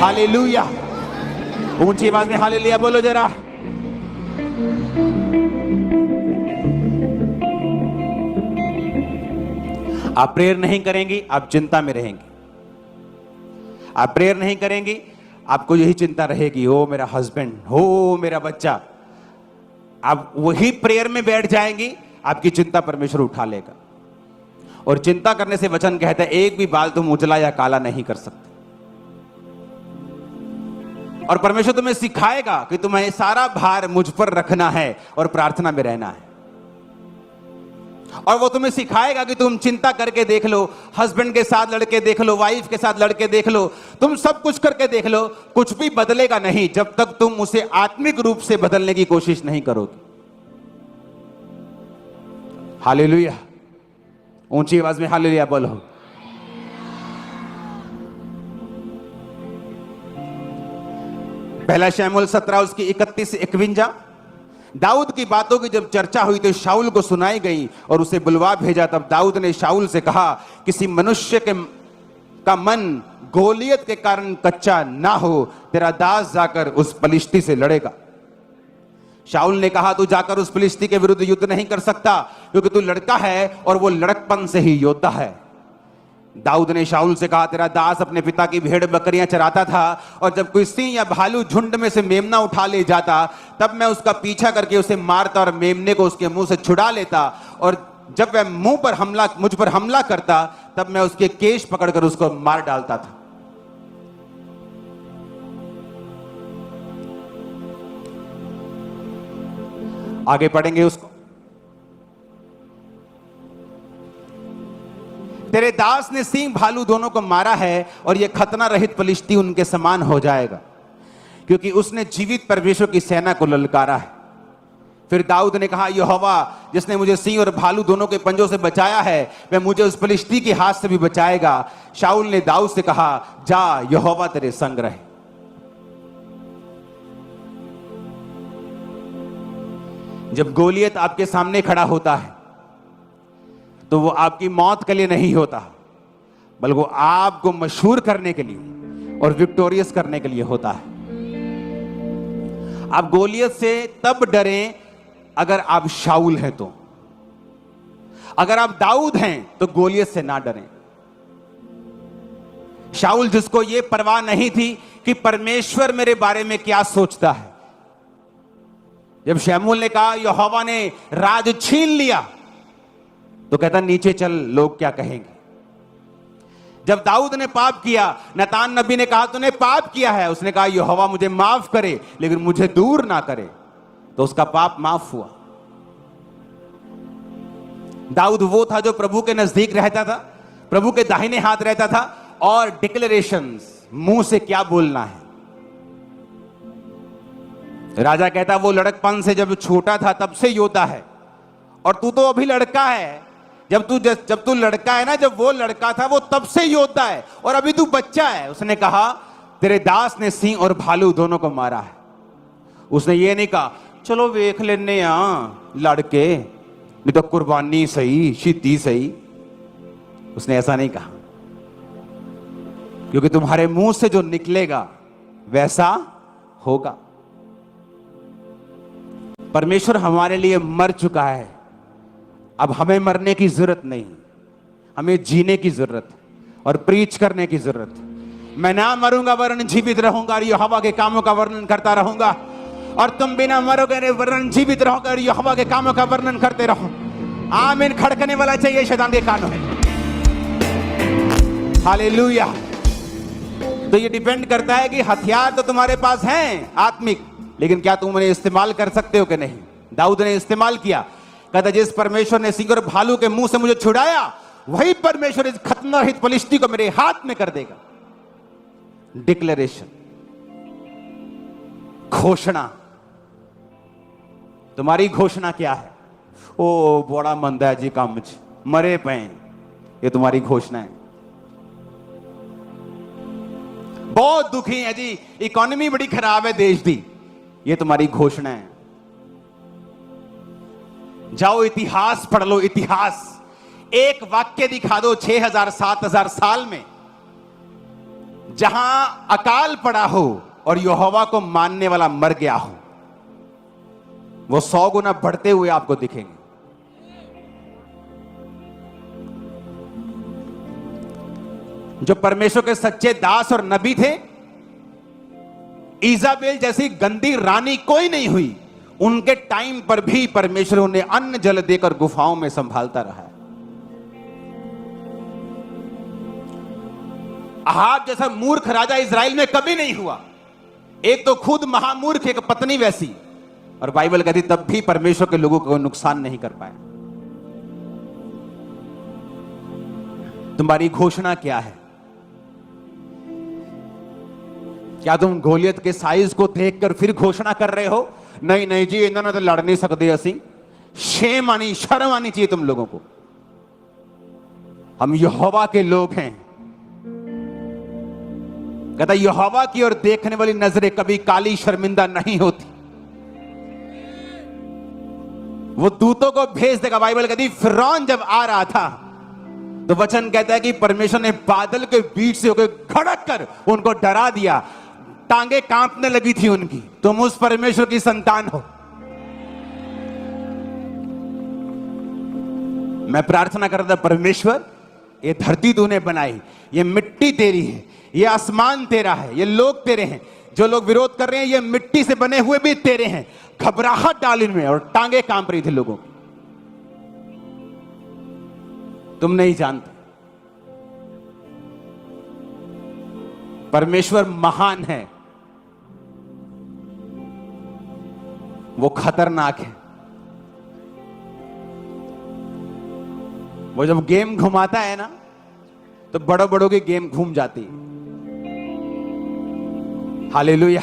Hallelujah. ऊंची आवाज में हालेलुया बोलो जरा। आप प्रेयर नहीं करेंगी, आप चिंता में रहेंगे। आप प्रेयर नहीं करेंगी, आपको यही चिंता रहेगी, ओ मेरा हस्बैंड, हो मेरा बच्चा। आप वही प्रेयर में बैठ जाएंगी, आपकी चिंता परमेश्वर उठा लेगा। और चिंता करने से वचन कहता है एक भी बाल तुम उजला या काला नहीं कर सकते। और परमेश्वर तुम्हें सिखाएगा कि तुम्हें सारा भार मुझ पर रखना है और प्रार्थना में रहना है। और वो तुम्हें सिखाएगा कि तुम चिंता करके देख लो, हस्बैंड के साथ लड़के देख लो, वाइफ के साथ लड़के देख लो, तुम सब कुछ करके देख लो, कुछ भी बदलेगा नहीं जब तक तुम उसे आत्मिक रूप से बदलने की कोशिश नहीं करोगे। हालेलुया। ऊंची आवाज में हालेलुया बोलो। पहला शमूएल 17 उसकी 31 से 51। दाऊद की बातों की जब चर्चा हुई तो शाऊल को सुनाई गई और उसे बुलवा भेजा। तब दाऊद ने शाऊल से कहा, किसी मनुष्य का मन गोलियत के कारण कच्चा ना हो, तेरा दास जाकर उस पलिश्ती से लड़ेगा। शाऊल ने कहा, तू जाकर उस फिलिस्ती के विरुद्ध युद्ध नहीं कर सकता, क्योंकि तू लड़का है और वो लड़कपन से ही योद्धा है। दाऊद ने शाऊल से कहा, तेरा दास अपने पिता की भेड़ बकरियां चराता था, और जब कोई सिंह या भालू झुंड में से मेमना उठा ले जाता, तब मैं उसका पीछा करके उसे मारता और मेमने को उसके मुंह से छुड़ा लेता, और जब वह मुझ पर हमला करता, तब मैं उसके केश पकड़कर उसको मार डालता था। आगे पढ़ेंगे उसको। तेरे दास ने सिंह भालू दोनों को मारा है, और यह खतना रहित पलिश्ती उनके समान हो जाएगा, क्योंकि उसने जीवित परमेश्वर की सेना को ललकारा है। फिर दाऊद ने कहा, यहोवा जिसने मुझे सिंह और भालू दोनों के पंजों से बचाया है, वह मुझे उस पलिश्ती के हाथ से भी बचाएगा। शाऊल ने दाऊद से कहा, जा, यहोवा तेरे संग रहे। जब गोलियत आपके सामने खड़ा होता है तो वो आपकी मौत के लिए नहीं होता, बल्कि वो आपको मशहूर करने के लिए और विक्टोरियस करने के लिए होता है। आप गोलियत से तब डरें अगर आप शाऊल हैं तो। अगर आप दाऊद हैं तो गोलियत से ना डरें। शाऊल जिसको यह परवाह नहीं थी कि परमेश्वर मेरे बारे में क्या सोचता है। जब शमूएल ने कहा यहोवा ने राज छीन लिया, तो कहता नीचे चल, लोग क्या कहेंगे। जब दाऊद ने पाप किया, नतान नबी ने कहा तूने पाप किया है, उसने कहा यहोवा मुझे माफ करे लेकिन मुझे दूर ना करे, तो उसका पाप माफ हुआ। दाऊद वो था जो प्रभु के नजदीक रहता था, प्रभु के दाहिने हाथ रहता था, और डिक्लेरेशंस, मुंह से क्या बोलना है। राजा कहता वो लड़कपन से जब छोटा था तब से योद्धा है, और तू तो अभी लड़का है। जब तू लड़का है ना, जब वो लड़का था वो तब से योद्धा है, और अभी तू बच्चा है। उसने कहा तेरे दास ने सिंह और भालू दोनों को मारा है। उसने ये नहीं कहा चलो वेख लेने लड़के, नहीं तो कुर्बानी सही, शहीदी सही। उसने ऐसा नहीं कहा, क्योंकि तुम्हारे मुंह से जो निकलेगा वैसा होगा। परमेश्वर हमारे लिए मर चुका है, अब हमें मरने की जरूरत नहीं, हमें जीने की जरूरत और प्रीच करने की जरूरत। मैं ना मरूंगा वरन जीवित रहूंगा और यहोवा के कामों का वर्णन करता रहूंगा, और तुम भी ना मरोगे वरन जीवित रहोगे और यहोवा के कामों का वर्णन करते रहो। आमीन। खड़कने वाला चाहिए शैतान के कानों में। हालेलुया। तो ये डिपेंड करता है कि हथियार तो तुम्हारे पास हैं आत्मिक, लेकिन क्या तुम उन्हें इस्तेमाल कर सकते हो कि नहीं। दाऊद ने इस्तेमाल किया। कहता जिस परमेश्वर ने सिंह और भालू के मुंह से मुझे छुड़ाया, वही परमेश्वर इस खतना रहित पलिश्ती को मेरे हाथ में कर देगा। डिक्लेरेशन, घोषणा। तुम्हारी घोषणा क्या है? ओ बड़ा मंदा है जी काम मरे पे, ये तुम्हारी घोषणा है। बहुत दुखी है जी, इकोनॉमी बड़ी खराब है देश दी, ये तुम्हारी घोषणा है। जाओ इतिहास पढ़ लो, इतिहास। एक वाक्य दिखा दो 6000 7000 साल में जहां अकाल पड़ा हो और यहोवा को मानने वाला मर गया हो, वो 100 गुना बढ़ते हुए आपको दिखेंगे। जो परमेश्वर के सच्चे दास और नबी थे, इजाबेल जैसी गंदी रानी कोई नहीं हुई, उनके टाइम पर भी परमेश्वर उन्हें अन्न जल देकर गुफाओं में संभालता रहा है। अहाब जैसा मूर्ख राजा इजराइल में कभी नहीं हुआ। एक तो खुद महामूर्ख, एक पत्नी वैसी, और बाइबल कहती तब भी परमेश्वर के लोगों को नुकसान नहीं कर पाए। तुम्हारी घोषणा क्या है? क्या तुम गोलियत के साइज को देखकर फिर घोषणा कर रहे हो, नहीं नहीं जी इन्होंने तो लड़ नहीं सकते असी? शेम आनी, शर्म आनी चाहिए तुम लोगों को। हम यहोवा के लोग हैं। कहता यहोवा की ओर देखने वाली नजरें कभी काली शर्मिंदा नहीं होती। वो दूतों को भेज देगा। बाइबल कहती फिरौन जब आ रहा था तो वचन कहता है कि परमेश्वर ने बादल के बीच से होकर खड़क कर उनको डरा दिया। टांगे कांपने लगी थी उनकी। तुम उस परमेश्वर की संतान हो। मैं प्रार्थना कर रहा था, परमेश्वर ये धरती तूने बनाई, ये मिट्टी तेरी है, ये आसमान तेरा है, ये लोग तेरे हैं। जो लोग विरोध कर रहे हैं ये मिट्टी से बने हुए भी तेरे हैं। घबराहट डाल इनमें, और टांगे कांप रही थी लोगों की। तुम नहीं जानते परमेश्वर महान है, वो खतरनाक है। वो जब गेम घुमाता है ना तो बड़ों बड़ों की गेम घूम जाती है। हालेलुया।